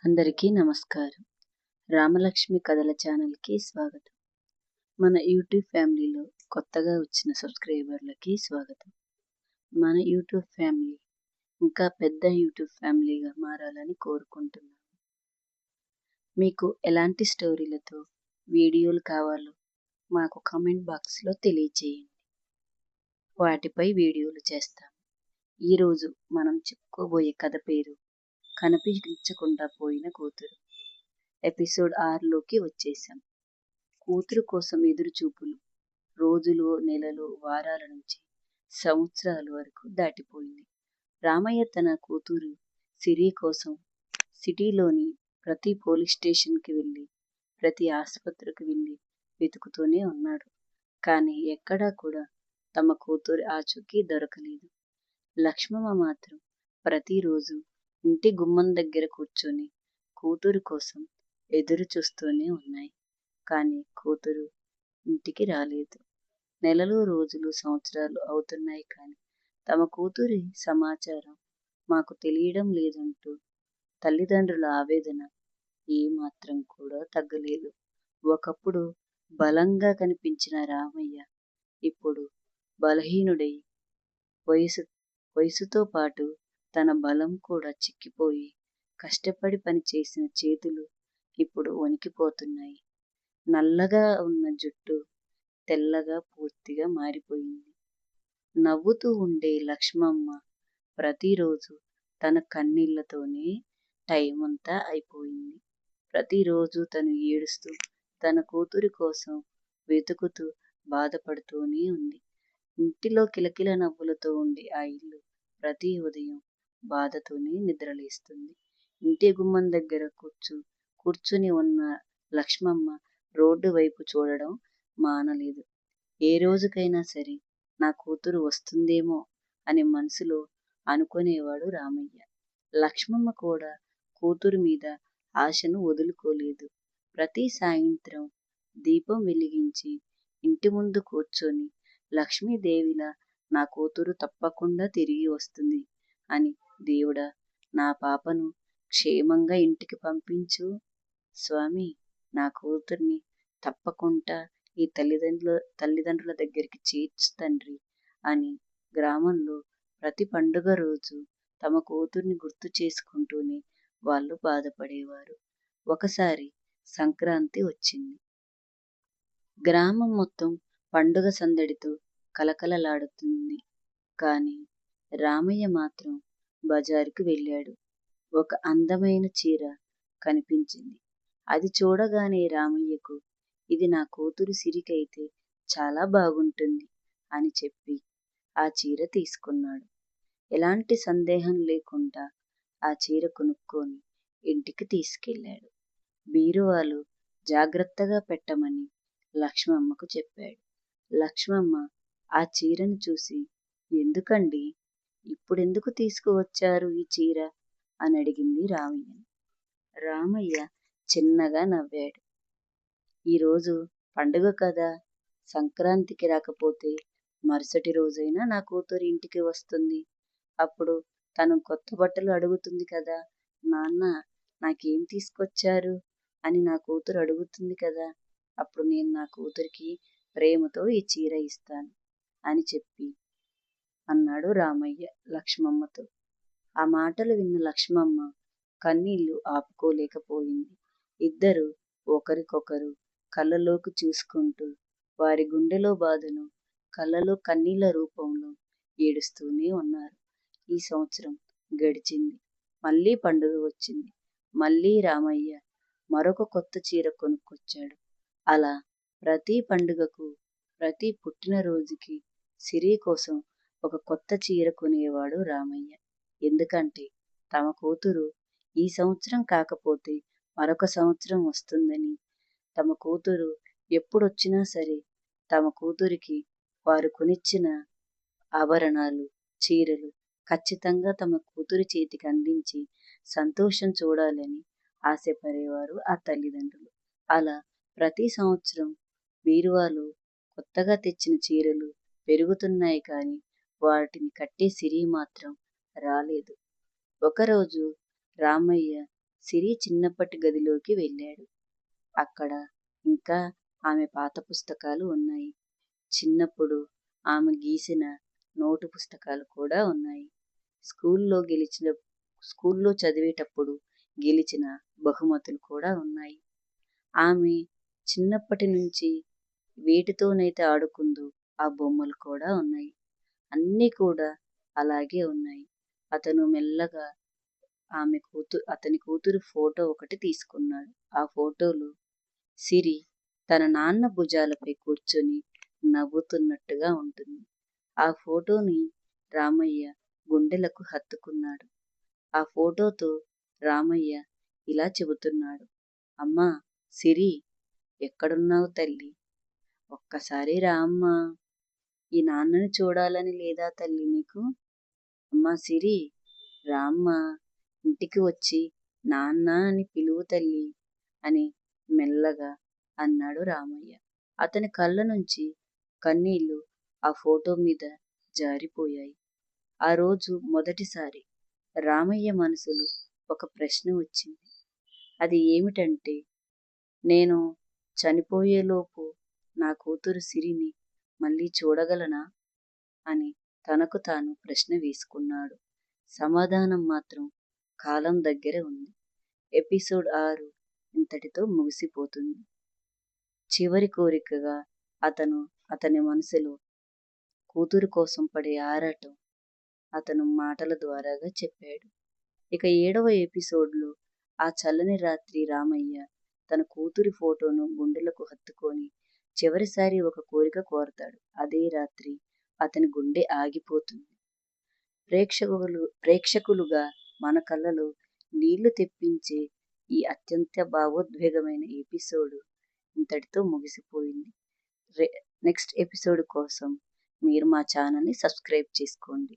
అందరికీ నమస్కారం. రామలక్ష్మి కథల ఛానల్‌కి స్వాగతం. మన యూట్యూబ్ ఫ్యామిలీలో కొత్తగా వచ్చిన సబ్స్క్రైబర్లకి స్వాగతం. మన యూట్యూబ్ ఫ్యామిలీ ఇంకా పెద్ద యూట్యూబ్ ఫ్యామిలీగా మారాలని కోరుకుంటున్నాను. మీకు ఎలాంటి స్టోరీలతో వీడియోలు కావాలో మాకు కామెంట్ బాక్స్‌లో తెలియచేయండి. వాటిపై వీడియోలు చేస్తాం. ఈరోజు మనం చెప్పుకోబోయే కథ పేరు కనిపించకుండా పోయిన కూతురు. ఎపిసోడ్ 6లోకి వచ్చేసాం. కూతురు కోసం ఎదురుచూపులు రోజులు, నెలలు, వారాల నుంచి సంవత్సరాల వరకు దాటిపోయింది. రామయ్య తన కూతురు సిరి కోసం సిటీలోని ప్రతి పోలీస్ స్టేషన్కి వెళ్ళి, ప్రతి ఆసుపత్రికి వెళ్ళి వెతుకుతూనే ఉన్నాడు. కానీ ఎక్కడా కూడా తమ కూతురి ఆచూకీ దొరకలేదు. లక్ష్మమ్మ మాత్రం ప్రతిరోజు ఇంటి గుమ్మం దగ్గర కూర్చొని కూతురు కోసం ఎదురు చూస్తూనే ఉన్నాయి. కానీ కూతురు ఇంటికి రాలేదు. నెలలు, రోజులు, సంవత్సరాలు అవుతున్నాయి. కానీ తమ కూతురి సమాచారం మాకు తెలియడం లేదంటూ తల్లిదండ్రుల ఆవేదన ఏమాత్రం కూడా తగ్గలేదు. ఒకప్పుడు బలంగా కనిపించిన రామయ్య ఇప్పుడు బలహీనుడై వయసుతో పాటు తన బలం కూడా చిక్కిపోయి కష్టపడి పనిచేసిన చేతులు ఇప్పుడు వణికిపోతున్నాయి. నల్లగా ఉన్న జుట్టు తెల్లగా పూర్తిగా మారిపోయింది. నవ్వుతూ ఉండే లక్ష్మమ్మ ప్రతిరోజు తన కన్నీళ్లతోనే టైం అంతా అయిపోయింది. ప్రతిరోజు తను ఏడుస్తూ తన కూతురి కోసం వెతుకుతూ బాధపడుతూనే ఉంది. ఇంటిలో కిలకిల నవ్వులతో ఉండే ఆ ఇల్లు ప్రతి ఉదయం బాధతోనే నిద్రలేస్తుంది. ఇంటి గుమ్మం దగ్గర కూర్చుని ఉన్న లక్ష్మమ్మ రోడ్డు వైపు చూడడం మానలేదు. ఏ రోజుకైనా సరే నా కూతురు వస్తుందేమో అని మనసులో అనుకునేవాడు రామయ్య. లక్ష్మమ్మ కూడా కూతురు మీద ఆశను వదులుకోలేదు. ప్రతి సాయంత్రం దీపం వెలిగించి ఇంటి ముందు కూర్చొని లక్ష్మీదేవిలా నా కూతురు తప్పకుండా తిరిగి వస్తుంది అని, దేవుడా నా పాపను క్షేమంగా ఇంటికి పంపించు స్వామి, నా కూతుర్ని తప్పకుండా ఈ తల్లిదండ్రుల దగ్గరికి చేర్చు తండ్రి అని గ్రామంలో ప్రతి పండుగ రోజు తమ కూతుర్ని గుర్తు చేసుకుంటూనే వాళ్ళు బాధపడేవారు. ఒకసారి సంక్రాంతి వచ్చింది. గ్రామం మొత్తం పండుగ సందడితో కలకలలాడుతుంది. కానీ రామయ్య మాత్రం బజారుకు వెళ్ళాడు. ఒక అందమైన చీర కనిపించింది. అది చూడగానే రామయ్యకు ఇది నా కూతురు సిరికైతే చాలా బాగుంటుంది అని చెప్పి ఆ చీర తీసుకున్నాడు. ఎలాంటి సందేహం లేకుండా ఆ చీర కొనుక్కొని ఇంటికి తీసుకెళ్ళాడు. బీరువాలో జాగ్రత్తగా పెట్టమని లక్ష్మమ్మకు చెప్పాడు. లక్ష్మమ్మ ఆ చీరను చూసి, ఎందుకండి, ఇప్పుడెందుకు తీసుకువచ్చారు ఈ చీర అని అడిగింది రామయ్యని. రామయ్య చిన్నగా నవ్వాడు. ఈరోజు పండుగ కదా, సంక్రాంతికి రాకపోతే మరుసటి రోజైనా నా కూతురు ఇంటికి వస్తుంది. అప్పుడు తను కొత్త బట్టలు అడుగుతుంది కదా, నాన్న నాకేం తీసుకొచ్చారు అని నా కూతురు అడుగుతుంది కదా, అప్పుడు నేను నా కూతురికి ప్రేమతో ఈ చీర ఇస్తాను అని చెప్పి అన్నాడు రామయ్య లక్ష్మమ్మతో. ఆ మాటలు విన్న లక్ష్మమ్మ కన్నీళ్లు ఆపుకోలేకపోయింది. ఇద్దరు ఒకరికొకరు కళ్ళలోకి చూసుకుంటూ వారి గుండెలో బాధను కళ్ళలో కన్నీళ్ల రూపంలో ఏడుస్తూనే ఉన్నారు. ఈ సంవత్సరం గడిచింది. మళ్ళీ పండుగ వచ్చింది. మళ్ళీ రామయ్య మరొక కొత్త చీర కొనుక్కొచ్చాడు. అలా ప్రతి పండుగకు, ప్రతి పుట్టినరోజుకి సిరి కోసం ఒక కొత్త చీర కొనేవాడు రామయ్య. ఎందుకంటే తమ కూతురు ఈ సంవత్సరం కాకపోతే మరొక సంవత్సరం వస్తుందని, తమ కూతురు ఎప్పుడొచ్చినా సరే తమ కూతురికి వారు కొనిచ్చిన ఆభరణాలు, చీరలు ఖచ్చితంగా తమ కూతురి చేతికి అందించి సంతోషం చూడాలని ఆశపడేవారు ఆ తల్లిదండ్రులు. అలా ప్రతి సంవత్సరం బీరువాలో కొత్తగా తెచ్చిన చీరలు పెరుగుతున్నాయి. కానీ వాటిని కట్టే సిరి మాత్రం రాలేదు. ఒకరోజు రామయ్య సిరి చిన్నప్పటి గదిలోకి వెళ్ళాడు. అక్కడ ఇంకా ఆమె పాత పుస్తకాలు ఉన్నాయి. చిన్నప్పుడు ఆమె గీసిన నోటు పుస్తకాలు కూడా ఉన్నాయి. స్కూల్లో గెలిచిన స్కూల్లో చదివేటప్పుడు గెలిచిన బహుమతులు కూడా ఉన్నాయి. ఆమె చిన్నప్పటి నుంచి వేటితోనైతే ఆడుకుందో ఆ బొమ్మలు కూడా ఉన్నాయి. అన్నీ కూడా అలాగే ఉన్నాయి. అతను మెల్లగా అతని కూతురు ఫోటో ఒకటి తీసుకున్నాడు. ఆ ఫోటోలో సిరి తన నాన్న భుజాలపై కూర్చొని నవ్వుతున్నట్టుగా ఉంటుంది. ఆ ఫోటోని రామయ్య గుండెలకు హత్తుకున్నాడు. ఆ ఫోటోతో రామయ్య ఇలా చెబుతున్నాడు. అమ్మా సిరి, ఎక్కడున్నావు తల్లి? ఒక్కసారి రా అమ్మా. ఈ నాన్నని చూడాలని లేదా తల్లి నీకు? అమ్మా సిరి, రామ్మా, ఇంటికి వచ్చి నాన్న అని పిలువు తల్లి అని మెల్లగా అన్నాడు రామయ్య. అతని కళ్ళ నుంచి కన్నీళ్లు ఆ ఫోటో మీద జారిపోయాయి. ఆ రోజు మొదటిసారి రామయ్య మనసులో ఒక ప్రశ్న వచ్చింది. అది ఏమిటంటే, నేను చనిపోయేలోపు నా కూతురు సిరిని మళ్ళీ చూడగలనా అని తనకు తాను ప్రశ్న వేసుకున్నాడు. సమాధానం మాత్రం కాలం దగ్గర ఉంది. ఎపిసోడ్ 6 ఇంతటితో ముగిసిపోతుంది. చివరి కోరికగా అతని మనసులో కూతురు కోసం పడే ఆరాటం అతను మాటల ద్వారాగా చెప్పాడు. ఇక 7వ ఎపిసోడ్లో ఆ చల్లని రాత్రి రామయ్య తన కూతురి ఫోటోను గుండెలకు హత్తుకొని చివరిసారి ఒక కోరిక కోరతాడు. అదే రాత్రి అతని గుండె ఆగిపోతుంది. ప్రేక్షకులుగా మన కళ్ళలో నీళ్లు తెప్పించే ఈ అత్యంత భావోద్వేగమైన ఎపిసోడ్ ఇంతటితో ముగిసిపోయింది. నెక్స్ట్ ఎపిసోడ్ కోసం మీరు మా ఛానల్ని సబ్స్క్రైబ్ చేసుకోండి.